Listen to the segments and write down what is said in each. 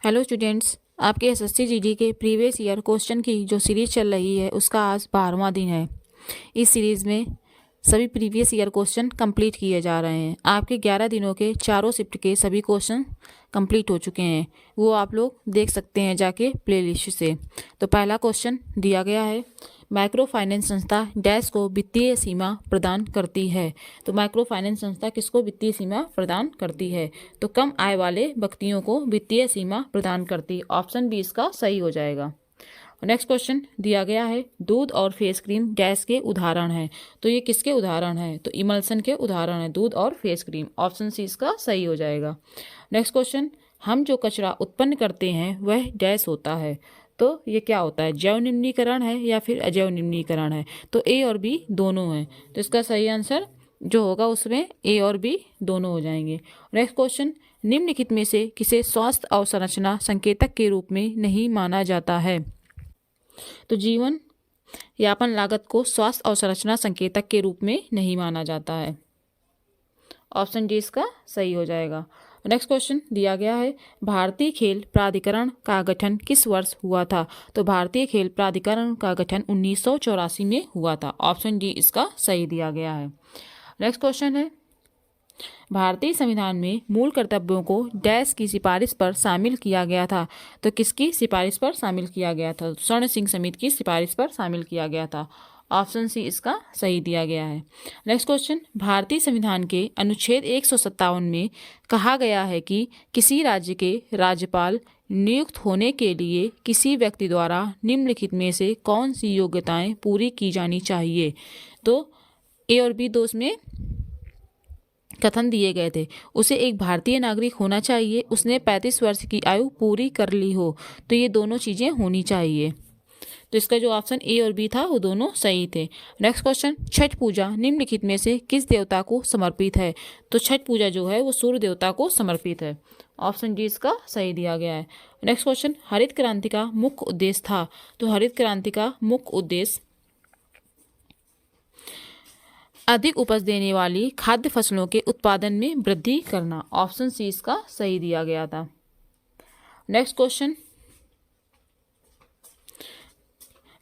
Hello students, आपके SSC GD के previous year question की जो सीरीज़ चल रही है उसका आज 12वां दिन है। इस सीरीज़ में सभी प्रीवियस ईयर क्वेश्चन कंप्लीट किए जा रहे हैं। आपके 11 दिनों के चारों शिफ्ट के सभी क्वेश्चन कंप्लीट हो चुके हैं, वो आप लोग देख सकते हैं जाके प्लेलिस्ट से। तो पहला क्वेश्चन दिया गया है, माइक्रो फाइनेंस संस्था डैश को वित्तीय सीमा प्रदान करती है। तो माइक्रो फाइनेंस संस्था किसको वित्तीय सीमा प्रदान करती है? तो कम आय वाले व्यक्तियों को वित्तीय सीमा प्रदान करती है। ऑप्शन बी इसका सही हो जाएगा। नेक्स्ट क्वेश्चन दिया गया है, दूध और फेस क्रीम डैश के उदाहरण हैं। तो ये किसके उदाहरण हैं? तो इमल्सन के उदाहरण है, दूध और फेस क्रीम। ऑप्शन सी इसका सही हो जाएगा। नेक्स्ट क्वेश्चन, हम जो कचरा उत्पन्न करते हैं वह डैश होता है। तो ये क्या होता है? जैव निम्नीकरण है या फिर अजैव निम्नीकरण है? तो ए और बी दोनों हैं। तो इसका सही आंसर जो होगा उसमें ए और बी दोनों हो जाएंगे। नेक्स्ट क्वेश्चन, निम्नलिखित में से किसे स्वास्थ्य अवसंरचना संकेतक के रूप में नहीं माना जाता है? तो जीवन यापन लागत को स्वास्थ्य अवसंरचना संकेतक के रूप में नहीं माना जाता है। ऑप्शन डी इसका सही हो जाएगा। नेक्स्ट क्वेश्चन दिया गया है, भारतीय खेल प्राधिकरण का गठन किस वर्ष हुआ था? तो भारतीय खेल प्राधिकरण का गठन 1984 में हुआ था। ऑप्शन डी इसका सही दिया गया है। नेक्स्ट क्वेश्चन है, भारतीय संविधान में मूल कर्तव्यों को डैश की सिफारिश पर शामिल किया गया था। तो किसकी सिफारिश पर शामिल किया गया था? स्वर्ण सिंह समिति की सिफारिश पर शामिल किया गया था। ऑप्शन सी इसका सही दिया गया है। नेक्स्ट क्वेश्चन, भारतीय संविधान के अनुच्छेद 157 में कहा गया है कि किसी राज्य के राज्यपाल नियुक्त होने के लिए किसी व्यक्ति द्वारा निम्नलिखित में से कौन सी योग्यताएं पूरी की जानी चाहिए? तो ए और बी दो में कथन दिए गए थे। उसे एक भारतीय नागरिक होना चाहिए, उसने 35 वर्ष की आयु पूरी कर ली हो। तो ये दोनों चीज़ें होनी चाहिए। तो इसका जो ऑप्शन ए और बी था वो दोनों सही थे। नेक्स्ट क्वेश्चन, छठ पूजा निम्नलिखित में से किस देवता को समर्पित है? तो छठ पूजा जो है वो सूर्य देवता को समर्पित है। ऑप्शन डी इसका सही दिया गया है। नेक्स्ट क्वेश्चन, हरित क्रांति का मुख्य उद्देश्य था। तो हरित क्रांति का मुख्य उद्देश्य अधिक उपज देने वाली खाद्य फसलों के उत्पादन में वृद्धि करना। ऑप्शन सी इसका सही दिया गया था। नेक्स्ट क्वेश्चन,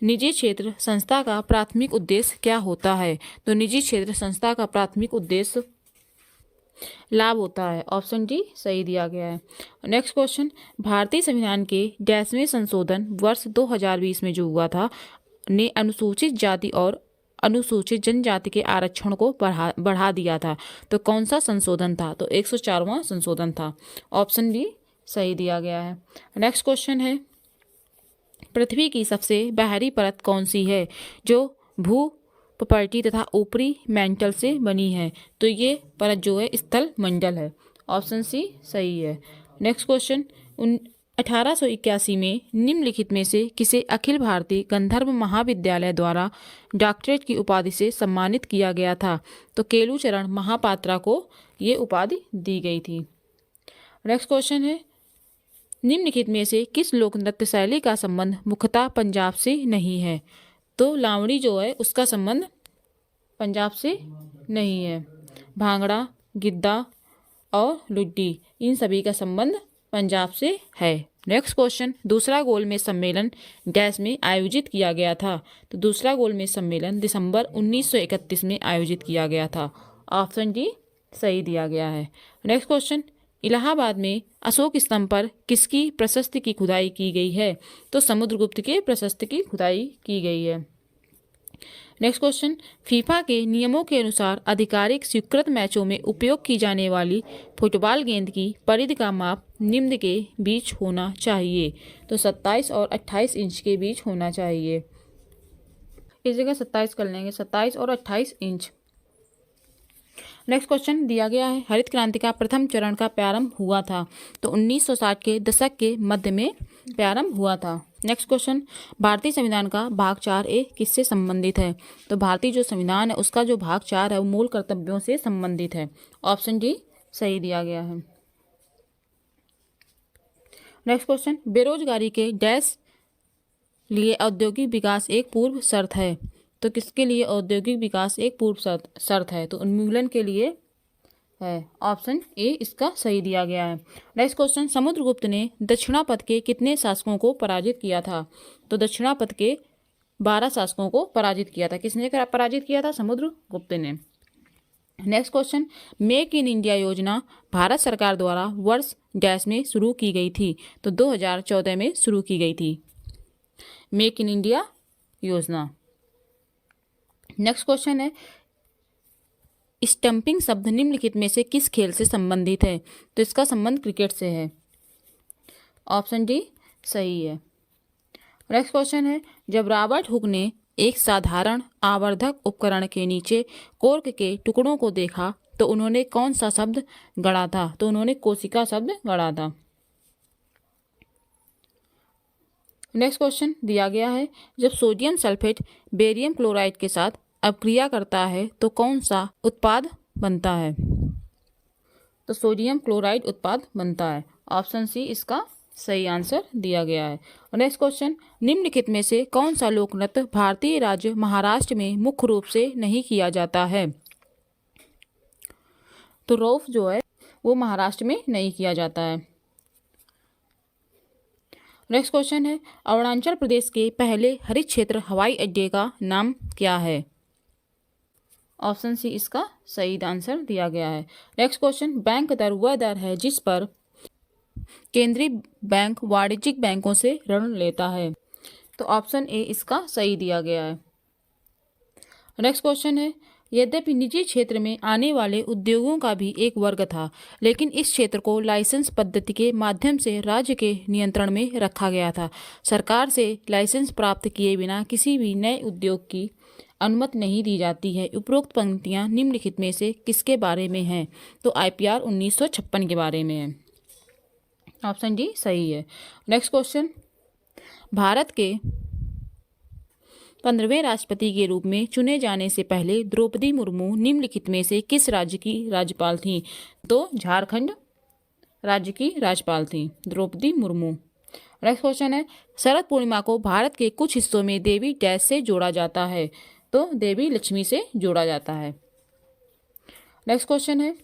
निजी क्षेत्र संस्था का प्राथमिक उद्देश्य क्या होता है? तो निजी क्षेत्र संस्था का प्राथमिक उद्देश्य लाभ होता है। ऑप्शन डी सही दिया गया है। नेक्स्ट क्वेश्चन, भारतीय संविधान के 10वें संशोधन वर्ष 2020 में जो हुआ था ने अनुसूचित जाति और अनुसूचित जनजाति के आरक्षण को बढ़ा दिया था। तो कौन सा संशोधन था? तो 104वां संशोधन था। ऑप्शन बी सही दिया गया है। नेक्स्ट क्वेश्चन है, पृथ्वी की सबसे बाहरी परत कौन सी है जो भू प्रॉपर्टी तथा ऊपरी मेंटल से बनी है? तो ये परत जो है स्थल मंडल है। ऑप्शन सी सही है। नेक्स्ट क्वेश्चन, 1881 में निम्नलिखित में से किसे अखिल भारतीय गंधर्व महाविद्यालय द्वारा डॉक्टरेट की उपाधि से सम्मानित किया गया था? तो केलुचरण महापात्रा को ये उपाधि दी गई थी। नेक्स्ट क्वेश्चन है, निम्नलिखित में से किस लोक नृत्य शैली का संबंध मुख्यतः पंजाब से नहीं है? तो लावणी जो है उसका संबंध पंजाब से नहीं है। भांगड़ा, गिद्धा और लुड्डी इन सभी का संबंध पंजाब से है। नेक्स्ट क्वेश्चन, दूसरा गोलमेज सम्मेलन डैश में आयोजित किया गया था? तो दूसरा गोलमेज सम्मेलन दिसंबर 1931 में आयोजित किया गया था। ऑप्शन डी सही दिया गया है। नेक्स्ट क्वेश्चन, इलाहाबाद में अशोक स्तंभ पर किसकी प्रशस्ति की खुदाई की गई है? तो समुद्रगुप्त के प्रशस्ति की खुदाई की गई है। नेक्स्ट क्वेश्चन, फीफा के नियमों के अनुसार आधिकारिक स्वीकृत मैचों में उपयोग की जाने वाली फुटबॉल गेंद की परिधि का माप निम्न के बीच होना चाहिए? तो 27 और 28 इंच के बीच होना चाहिए। इस जगह 27 कर लेंगे, 27 और 28 इंच। नेक्स्ट क्वेश्चन दिया गया है, हरित क्रांति का प्रथम चरण का प्रारंभ हुआ था? तो 1960 के दशक के मध्य में प्रारंभ हुआ था। नेक्स्ट क्वेश्चन, भारतीय संविधान का भाग 4A किससे संबंधित है? तो भारतीय जो संविधान है उसका जो भाग 4 है वो मूल कर्तव्यों से संबंधित है। ऑप्शन डी सही दिया गया है। नेक्स्ट क्वेश्चन, बेरोजगारी के डैश लिए औद्योगिक विकास एक पूर्व शर्त है? तो किसके लिए औद्योगिक विकास एक पूर्व शर्त है? तो उन्मूलन के लिए है। ऑप्शन ए इसका सही दिया गया है। नेक्स्ट क्वेश्चन, समुद्रगुप्त ने दक्षिणापथ के कितने शासकों को पराजित किया था? तो दक्षिणापथ के 12 शासकों को पराजित किया था। किसने पराजित किया था? समुद्रगुप्त ने। Next question, make in India योजना भारत सरकार द्वारा वर्ष डैश में शुरू की गई थी? तो 2014 में शुरू की गई थी मेक इन इंडिया योजना। नेक्स्ट क्वेश्चन है, स्टंपिंग शब्द निम्नलिखित में से किस खेल से संबंधित है? तो इसका संबंध क्रिकेट से है। ऑप्शन डी सही है। नेक्स्ट क्वेश्चन है, जब रॉबर्ट हुक ने एक साधारण आवर्धक उपकरण के नीचे कोर्क के टुकड़ों को देखा तो उन्होंने कौन सा शब्द गढ़ा था? तो उन्होंने कोशिका शब्द गढ़ा था। नेक्स्ट क्वेश्चन दिया गया है, जब सोडियम सल्फेट बेरियम क्लोराइड के साथ अपक्रिया करता है तो कौन सा उत्पाद बनता है? तो सोडियम क्लोराइड उत्पाद बनता है। ऑप्शन सी इसका सही आंसर दिया गया है। और नेक्स्ट क्वेश्चन, निम्नलिखित में से कौन सा लोक नृत्य भारतीय राज्य महाराष्ट्र में मुख्य रूप से नहीं किया जाता है? तो रौफ जो है वो महाराष्ट्र में नहीं किया जाता है। नेक्स्ट क्वेश्चन है, अरुणाचल प्रदेश के पहले हरित क्षेत्र हवाई अड्डे का नाम क्या है? ऑप्शन सी इसका सही आंसर दिया गया है। नेक्स्ट क्वेश्चन, बैंक दर वह दर है जिस पर केंद्रीय बैंक वाणिज्यिक बैंकों से ऋण लेता है। तो ऑप्शन ए इसका सही दिया गया है। नेक्स्ट क्वेश्चन है, यद्यपि निजी क्षेत्र में आने वाले उद्योगों का भी एक वर्ग था, लेकिन इस क्षेत्र को लाइसेंस पद्धति के माध्यम से राज्य के नियंत्रण में रखा गया था। सरकार से लाइसेंस प्राप्त किए बिना किसी भी नए उद्योग की अनुमति नहीं दी जाती है। उपरोक्त पंक्तियां निम्नलिखित में से किसके बारे में हैं? तो IPR 1956 के बारे में है। ऑप्शन डी सही है। नेक्स्ट क्वेश्चन, भारत के 15वें राष्ट्रपति के रूप में चुने जाने से पहले द्रौपदी मुर्मू निम्नलिखित में से किस राज्य की राज्यपाल थी? तो झारखंड राज्य की राज्यपाल थी द्रौपदी मुर्मू। नेक्स्ट क्वेश्चन है, शरद पूर्णिमा को भारत के कुछ हिस्सों में देवी डैश से जोड़ा जाता है? तो देवी लक्ष्मी से जोड़ा जाता है। नेक्स्ट क्वेश्चन है,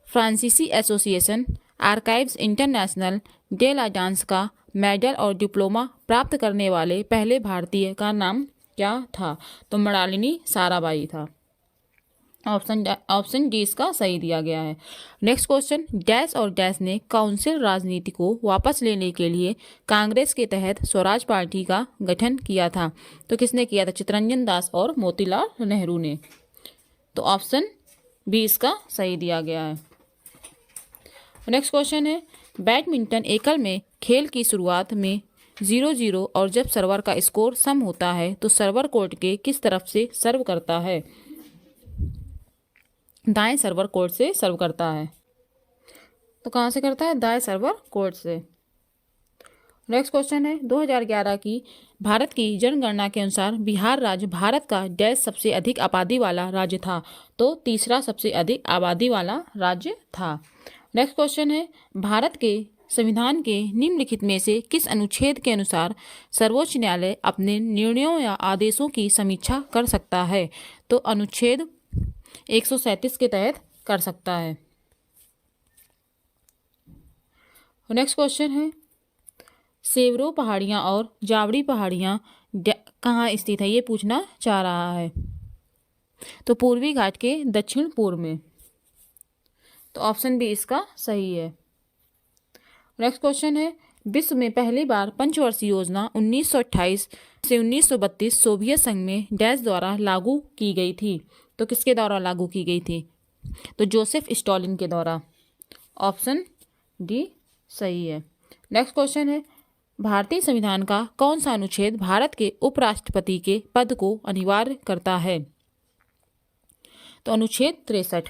फ्रांसीसी एसोसिएशन आर्काइव्स इंटरनेशनल डे ला डांस का मेडल और डिप्लोमा प्राप्त करने वाले पहले भारतीय का नाम क्या था? तो मृणालिनी साराभाई था। ऑप्शन डी इसका सही दिया गया है। नेक्स्ट क्वेश्चन, डैश और डैश ने काउंसिल राजनीति को वापस लेने के लिए कांग्रेस के तहत स्वराज पार्टी का गठन किया था? तो किसने किया था? चित्तरंजन दास और मोतीलाल नेहरू ने। तो ऑप्शन बी इसका सही दिया गया है। नेक्स्ट क्वेश्चन है, बैडमिंटन एकल में खेल की शुरुआत में 0-0 और जब सर्वर का स्कोर सम होता है तो सर्वर कोर्ट के किस तरफ से सर्व करता है? दाएं सर्वर कोर्ट से सर्व करता है। तो कहाँ से करता है? दाएं सर्वर कोर्ट से। नेक्स्ट क्वेश्चन है, 2011 की भारत की जनगणना के अनुसार बिहार राज्य भारत का डैश सबसे अधिक आबादी वाला राज्य था? तो तीसरा सबसे अधिक आबादी वाला राज्य था। नेक्स्ट क्वेश्चन है, भारत के संविधान के निम्नलिखित में से किस अनुच्छेद के अनुसार सर्वोच्च न्यायालय अपने निर्णयों या आदेशों की समीक्षा कर सकता है? तो अनुच्छेद 137 के तहत कर सकता है। नेक्स्ट क्वेश्चन है, सेवरो पहाड़ियाँ और जावड़ी पहाड़ियाँ कहाँ स्थित है? ये पूछना चाह रहा है। तो पूर्वी घाट के दक्षिण पूर्व में। तो ऑप्शन बी इसका सही है। नेक्स्ट क्वेश्चन है, विश्व में पहली बार पंचवर्षीय योजना 1928 से 1932 सोवियत संघ में डैश द्वारा लागू की गई थी? तो किसके द्वारा लागू की गई थी? तो जोसेफ स्टॉलिन के द्वारा। ऑप्शन डी सही है। नेक्स्ट क्वेश्चन है, भारतीय संविधान का कौन सा अनुच्छेद भारत के उपराष्ट्रपति के पद को अनिवार्य करता है? तो अनुच्छेद 63।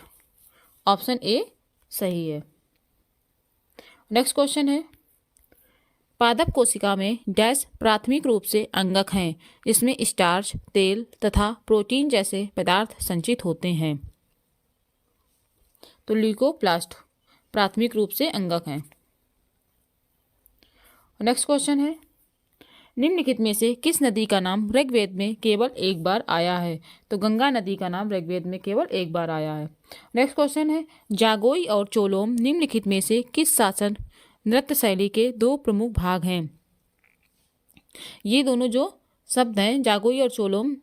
ऑप्शन ए सही है। नेक्स्ट क्वेश्चन है, पादप कोशिका में डैश प्राथमिक रूप से अंगक हैं, इसमें स्टार्च, तेल तथा प्रोटीन जैसे पदार्थ संचित होते हैं? तो ल्यूकोप्लास्ट प्राथमिक रूप से अंगक हैं। नेक्स्ट क्वेश्चन है, निम्नलिखित में से किस नदी का नाम ऋग्वेद में केवल एक बार आया है? तो गंगा नदी का नाम ऋग्वेद में केवल एक बार आया है। नेक्स्ट क्वेश्चन है, जागोई और चोलोम निम्नलिखित में से किस शासन नृत्य शैली के दो प्रमुख भाग हैं? ये दोनों जो शब्द हैं जागोई और चोलोम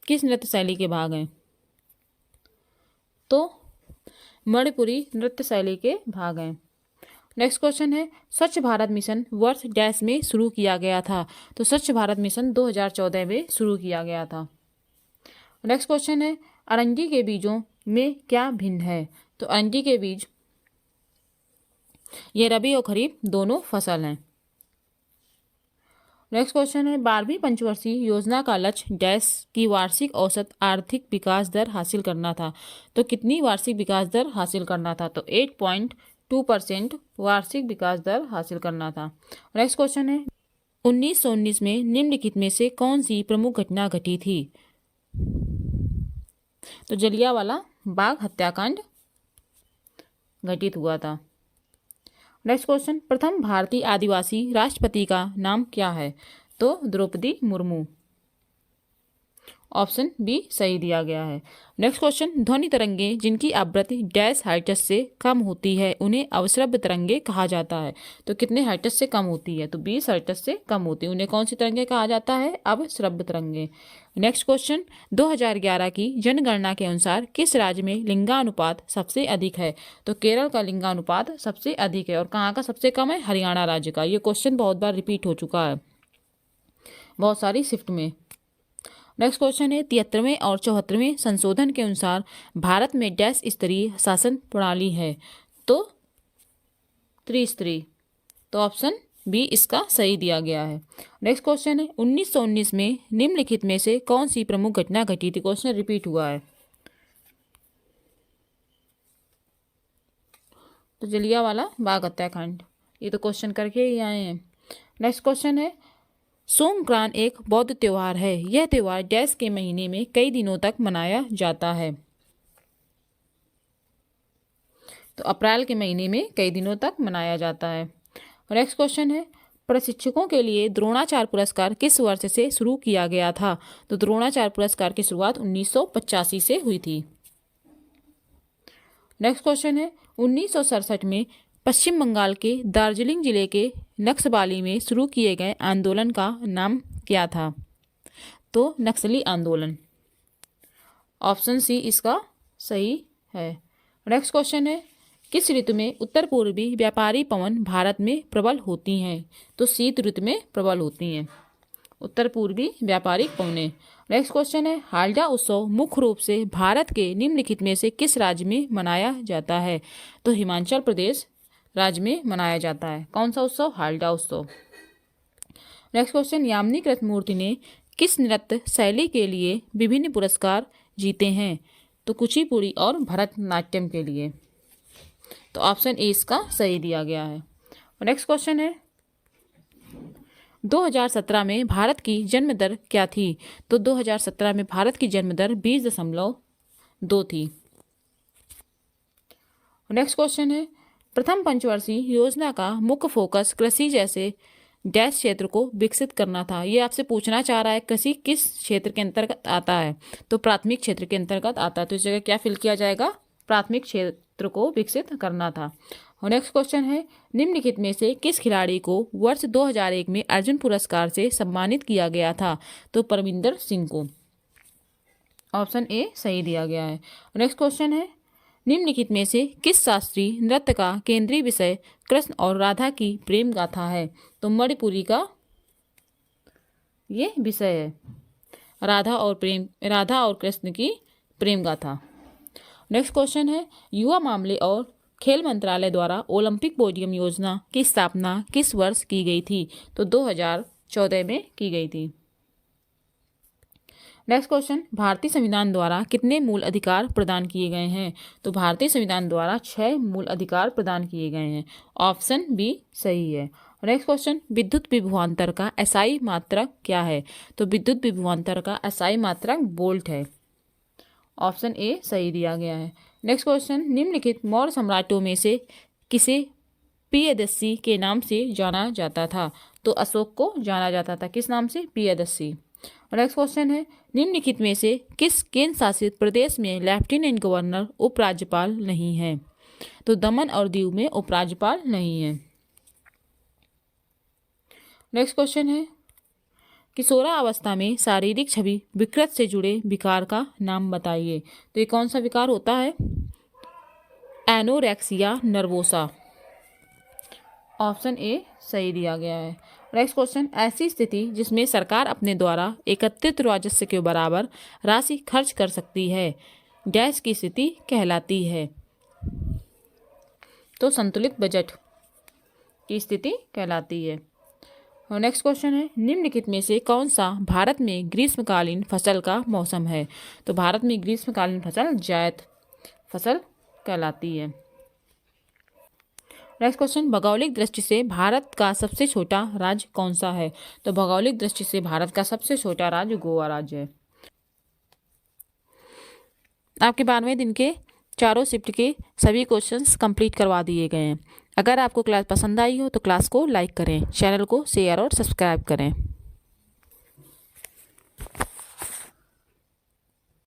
किस नृत्य शैली के भाग हैं? तो मणिपुरी नृत्य शैली के भाग हैं। नेक्स्ट क्वेश्चन है, स्वच्छ भारत मिशन वर्ष डैश में शुरू किया गया था? तो स्वच्छ भारत मिशन 2014 में शुरू किया गया था। नेक्स्ट क्वेश्चन है, अरंडी के बीजों में क्या भिन्न है? तो अरंडी के बीज ये रबी और खरीफ दोनों फसल हैं। नेक्स्ट क्वेश्चन है, 12वीं पंचवर्षीय योजना का लक्ष्य डैश की वार्षिक औसत आर्थिक विकास दर हासिल करना था? तो कितनी वार्षिक विकास दर हासिल करना था? तो 8.2% वार्षिक विकास दर हासिल करना था। नेक्स्ट क्वेश्चन है, 1919 में निम्नलिखित में से कौन सी प्रमुख घटना घटी थी? तो जलियांवाला बाग हत्याकांड घटित हुआ था। नेक्स्ट क्वेश्चन, प्रथम भारतीय आदिवासी राष्ट्रपति का नाम क्या है? तो द्रौपदी मुर्मू। ऑप्शन बी सही दिया गया है। नेक्स्ट क्वेश्चन, ध्वनि तरंगे जिनकी आवृत्ति डैश हर्ट्ज से कम होती है उन्हें अवश्रव्य तरंगे कहा जाता है? तो कितने हर्ट्ज से कम होती है? तो 20 हर्ट्ज से कम होती है, उन्हें कौन सी तरंगे कहा जाता है? अवश्रव्य तरंगे। नेक्स्ट क्वेश्चन, 2011 की जनगणना के अनुसार किस राज्य में लिंगानुपात सबसे अधिक है? तो केरल का लिंगानुपात सबसे अधिक है। और कहाँ का सबसे कम है? हरियाणा राज्य का। ये क्वेश्चन बहुत बार रिपीट हो चुका है बहुत सारी शिफ्ट में। नेक्स्ट क्वेश्चन है, 73वें और 74वें संशोधन के अनुसार भारत में डैश स्तरीय शासन प्रणाली है? तो त्रिस्तरीय। तो ऑप्शन बी इसका सही दिया गया है। नेक्स्ट क्वेश्चन है, 1919 में निम्नलिखित में से कौन सी प्रमुख घटना घटी थी? क्वेश्चन रिपीट हुआ है। तो जलियांवाला बाग हत्याकांड, ये तो क्वेश्चन करके ही आए हैं। नेक्स्ट क्वेश्चन है, सोमग्रान एक बौद्ध त्योहार है। यह त्योहार डैश के महीने में कई दिनों तक मनाया जाता है? तो अप्रैल के महीने में कई दिनों तक मनाया जाता है। नेक्स्ट क्वेश्चन है, प्रशिक्षकों के लिए द्रोणाचार्य पुरस्कार किस वर्ष से शुरू किया गया था? तो द्रोणाचार्य पुरस्कार की शुरुआत 1985 से हुई थी। नेक्स्ट क्वेश्चन है, 1967 में पश्चिम बंगाल के दार्जिलिंग जिले के नक्सबाली में शुरू किए गए आंदोलन का नाम क्या था? तो नक्सली आंदोलन। ऑप्शन सी इसका सही है। नेक्स्ट क्वेश्चन है, किस ऋतु में उत्तर पूर्वी व्यापारी पवन भारत में प्रबल होती हैं? तो शीत ऋतु में प्रबल होती हैं उत्तर पूर्वी व्यापारिक पवनें। नेक्स्ट क्वेश्चन है, हालडा उत्सव मुख्य रूप से भारत के निम्नलिखित में से किस राज्य में मनाया जाता है? तो हिमाचल प्रदेश राज्य में मनाया जाता है। कौन सा उत्सव? हालडा उत्सव। नेक्स्ट क्वेश्चन, यामिनी कृष्णमूर्ति ने किस नृत्य शैली के लिए विभिन्न पुरस्कार जीते हैं? तो कुचिपुड़ी और भरतनाट्यम के लिए। तो ऑप्शन ए इसका सही दिया गया है। नेक्स्ट क्वेश्चन है, 2017 में भारत की जन्म दर क्या थी? तो 2017 में भारत की जन्म दर 20.2 थी। नेक्स्ट क्वेश्चन है, प्रथम पंचवर्षीय योजना का मुख्य फोकस कृषि जैसे डैश क्षेत्र को विकसित करना था। ये आपसे पूछना चाह रहा है कृषि किस क्षेत्र के अंतर्गत आता है? तो प्राथमिक क्षेत्र के अंतर्गत आता है। तो इस जगह क्या फिल किया जाएगा? प्राथमिक क्षेत्र को विकसित करना था। और नेक्स्ट क्वेश्चन है, निम्नलिखित में से किस खिलाड़ी को वर्ष 2001 में अर्जुन पुरस्कार से सम्मानित किया गया था? तो परमिंदर सिंह को। ऑप्शन ए सही दिया गया है। नेक्स्ट क्वेश्चन है, निम्नलिखित में से किस शास्त्रीय नृत्य का केंद्रीय विषय कृष्ण और राधा की प्रेम गाथा है? तो मणिपुरी का ये विषय है, राधा और कृष्ण की प्रेम गाथा। नेक्स्ट क्वेश्चन है, युवा मामले और खेल मंत्रालय द्वारा ओलंपिक पोडियम योजना की स्थापना किस वर्ष की गई थी? तो 2014 में की गई थी। नेक्स्ट क्वेश्चन, भारतीय संविधान द्वारा कितने मूल अधिकार प्रदान किए गए हैं? तो भारतीय संविधान द्वारा 6 मूल अधिकार प्रदान किए गए हैं। ऑप्शन बी सही है। नेक्स्ट क्वेश्चन, विद्युत विभवांतर का एसआई मात्रक क्या है? तो विद्युत विभवांतर का एसआई मात्रक वोल्ट है। ऑप्शन ए सही दिया गया है। नेक्स्ट क्वेश्चन, निम्नलिखित मौर्य सम्राटों में से किसे प्रियदर्शी के नाम से जाना जाता था? तो अशोक को जाना जाता था, किस नाम से? प्रियदर्शी। नेक्स्ट क्वेश्चन है, निम्नलिखित में से किस केंद्र शासित प्रदेश में लेफ्टिनेंट गवर्नर उपराज्यपाल नहीं है? तो दमन और दीव में उपराज्यपाल नहीं है। नेक्स्ट क्वेश्चन है, किशोरावस्था में शारीरिक छवि विकृत से जुड़े विकार का नाम बताइए। तो ये कौन सा विकार होता है? Anorexia nervosa. ऑप्शन ए सही दिया गया है। नेक्स्ट क्वेश्चन, ऐसी स्थिति जिसमें सरकार अपने द्वारा एकत्रित राजस्व के बराबर राशि खर्च कर सकती है, डैश की स्थिति कहलाती है? तो संतुलित बजट की स्थिति कहलाती है। और नेक्स्ट क्वेश्चन है, निम्नलिखित में से कौन सा भारत में ग्रीष्मकालीन फसल का मौसम है? तो भारत में ग्रीष्मकालीन फसल जायद फसल कहलाती है। नेक्स्ट क्वेश्चन, भौगोलिक दृष्टि से भारत का सबसे छोटा राज्य कौन सा है? तो भौगोलिक दृष्टि से भारत का सबसे छोटा राज्य गोवा राज्य है। आपके 12वें दिन के चारों शिफ्ट के सभी क्वेश्चंस कंप्लीट करवा दिए गए हैं। अगर आपको क्लास पसंद आई हो तो क्लास को लाइक करें, चैनल को शेयर और सब्सक्राइब करें।